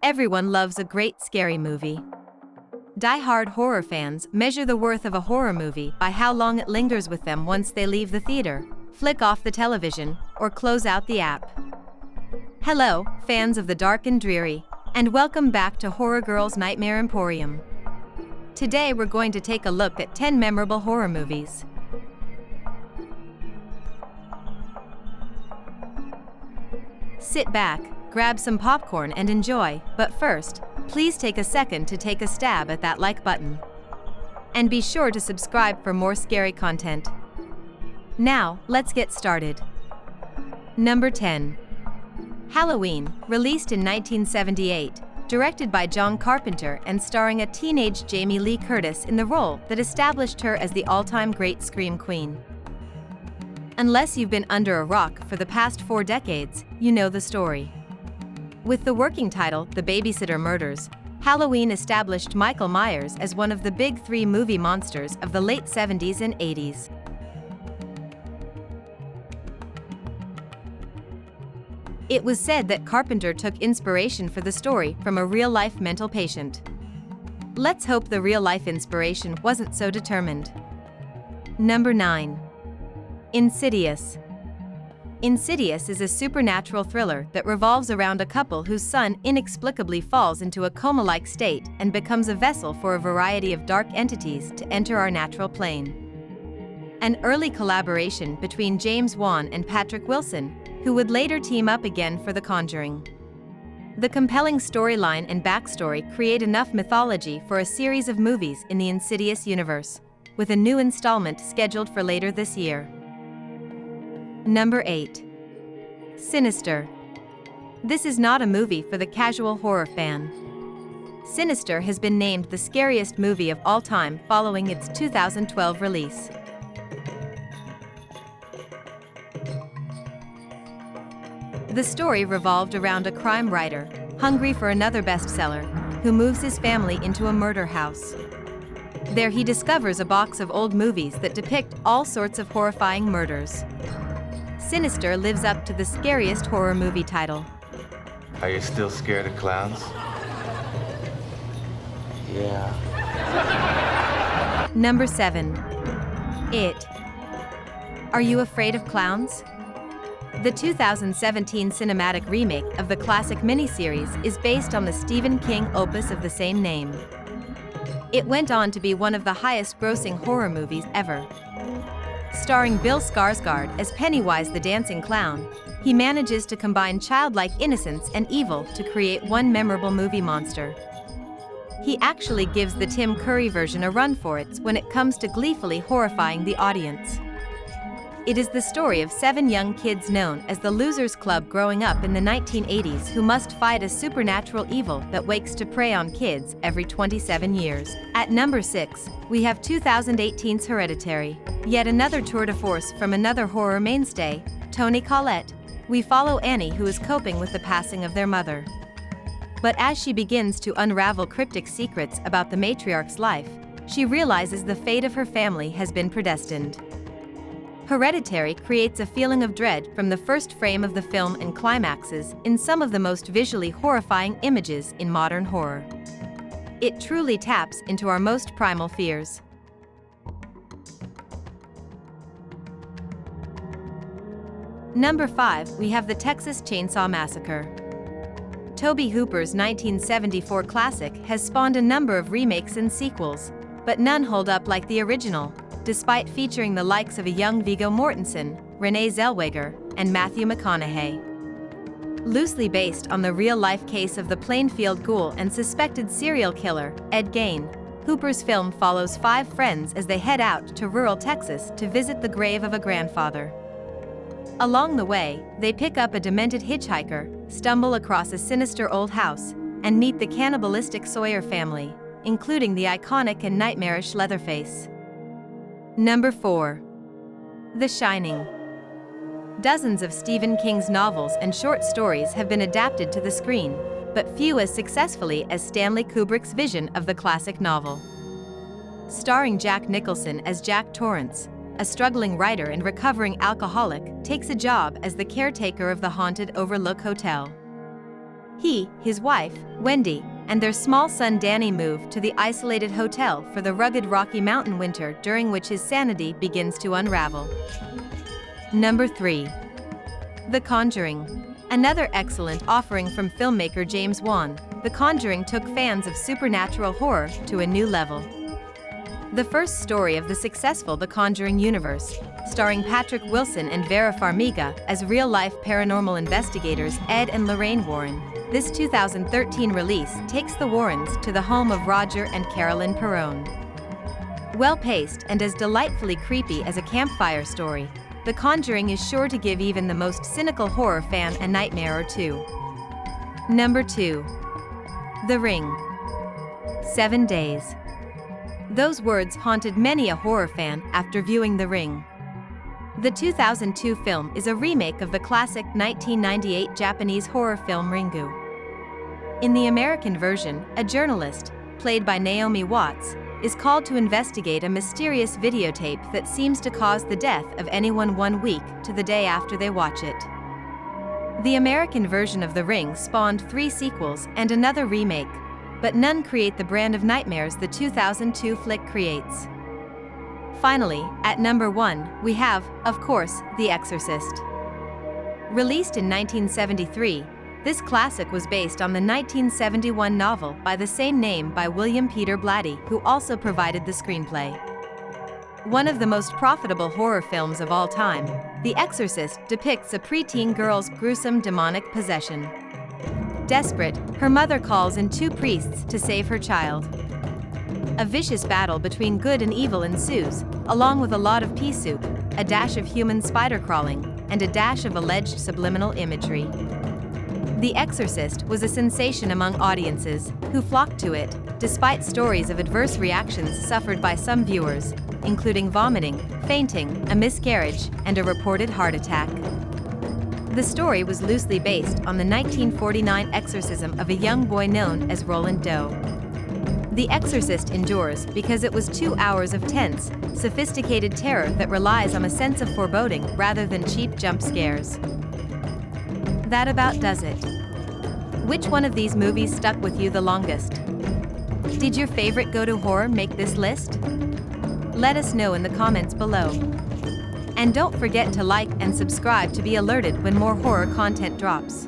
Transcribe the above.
Everyone loves a great scary movie. Die-hard horror fans measure the worth of a horror movie by how long it lingers with them once they leave the theater, flick off the television, or close out the app. Hello, fans of the dark and dreary, and welcome back to Horror Girl's Nightmare Emporium. Today we're going to take a look at 10 memorable horror movies. Sit back, grab some popcorn and enjoy, but first, please take a second to take a stab at that like button. And be sure to subscribe for more scary content. Now, let's get started. Number 10. Halloween, released in 1978, directed by John Carpenter and starring a teenage Jamie Lee Curtis in the role that established her as the all-time great scream queen. Unless you've been under a rock for the past 4 decades, you know the story. With the working title, The Babysitter Murders, Halloween established Michael Myers as one of the big 3 movie monsters of the late 70s and 80s. It was said that Carpenter took inspiration for the story from a real-life mental patient. Let's hope the real-life inspiration wasn't so determined. Number 9. Insidious. Insidious is a supernatural thriller that revolves around a couple whose son inexplicably falls into a coma-like state and becomes a vessel for a variety of dark entities to enter our natural plane. An early collaboration between James Wan and Patrick Wilson, who would later team up again for The Conjuring. The compelling storyline and backstory create enough mythology for a series of movies in the Insidious universe, with a new installment scheduled for later this year. Number 8. Sinister. This is not a movie for the casual horror fan. Sinister has been named the scariest movie of all time following its 2012 release. The story revolved around a crime writer, hungry for another bestseller, who moves his family into a murder house. There he discovers a box of old movies that depict all sorts of horrifying murders. Sinister lives up to the scariest horror movie title. Are you still scared of clowns? Yeah. Number 7. It. Are you afraid of clowns? The 2017 cinematic remake of the classic miniseries is based on the Stephen King opus of the same name. It went on to be one of the highest-grossing horror movies ever. Starring Bill Skarsgård as Pennywise the Dancing Clown, he manages to combine childlike innocence and evil to create one memorable movie monster. He actually gives the Tim Curry version a run for it when it comes to gleefully horrifying the audience. It is the story of 7 young kids known as the Losers Club growing up in the 1980s who must fight a supernatural evil that wakes to prey on kids every 27 years. At number 6, we have 2018's Hereditary, yet another tour de force from another horror mainstay, Toni Collette. We follow Annie, who is coping with the passing of their mother. But as she begins to unravel cryptic secrets about the matriarch's life, she realizes the fate of her family has been predestined. Hereditary creates a feeling of dread from the first frame of the film and climaxes in some of the most visually horrifying images in modern horror. It truly taps into our most primal fears. Number 5, we have the Texas Chainsaw Massacre. Tobe Hooper's 1974 classic has spawned a number of remakes and sequels, but none hold up like the original, despite featuring the likes of a young Viggo Mortensen, Renee Zellweger, and Matthew McConaughey. Loosely based on the real-life case of the Plainfield Ghoul and suspected serial killer, Ed Gein, Hooper's film follows 5 friends as they head out to rural Texas to visit the grave of a grandfather. Along the way, they pick up a demented hitchhiker, stumble across a sinister old house, and meet the cannibalistic Sawyer family, including the iconic and nightmarish Leatherface. Number 4. The Shining. Dozens of Stephen King's novels and short stories have been adapted to the screen, but few as successfully as Stanley Kubrick's vision of the classic novel. Starring Jack Nicholson as Jack Torrance, a struggling writer and recovering alcoholic takes a job as the caretaker of the haunted Overlook Hotel. He, his wife, Wendy, and their small son Danny move to the isolated hotel for the rugged Rocky Mountain winter during which his sanity begins to unravel. Number 3. The Conjuring. Another excellent offering from filmmaker James Wan, The Conjuring took fans of supernatural horror to a new level. The first story of the successful The Conjuring universe, starring Patrick Wilson and Vera Farmiga as real-life paranormal investigators Ed and Lorraine Warren, this 2013 release takes the Warrens to the home of Roger and Carolyn Perrone. Well-paced and as delightfully creepy as a campfire story, The Conjuring is sure to give even the most cynical horror fan a nightmare or two. Number 2. The Ring. 7 days. Those words haunted many a horror fan after viewing The Ring. The 2002 film is a remake of the classic 1998 Japanese horror film Ringu. In the American version, a journalist, played by Naomi Watts, is called to investigate a mysterious videotape that seems to cause the death of anyone 1 week to the day after they watch it. The American version of The Ring spawned 3 sequels and another remake, but none create the brand of nightmares the 2002 flick creates. Finally, at number 1, we have, of course, The Exorcist. Released in 1973, this classic was based on the 1971 novel by the same name by William Peter Blatty, who also provided the screenplay. One of the most profitable horror films of all time, The Exorcist depicts a preteen girl's gruesome demonic possession. Desperate, her mother calls in 2 priests to save her child. A vicious battle between good and evil ensues, along with a lot of pea soup, a dash of human spider crawling, and a dash of alleged subliminal imagery. The Exorcist was a sensation among audiences, who flocked to it, despite stories of adverse reactions suffered by some viewers, including vomiting, fainting, a miscarriage, and a reported heart attack. The story was loosely based on the 1949 exorcism of a young boy known as Roland Doe. The Exorcist endures because it was 2 hours of tense, sophisticated terror that relies on a sense of foreboding rather than cheap jump scares. That about does it. Which one of these movies stuck with you the longest? Did your favorite go-to horror make this list? Let us know in the comments below. And don't forget to like and subscribe to be alerted when more horror content drops.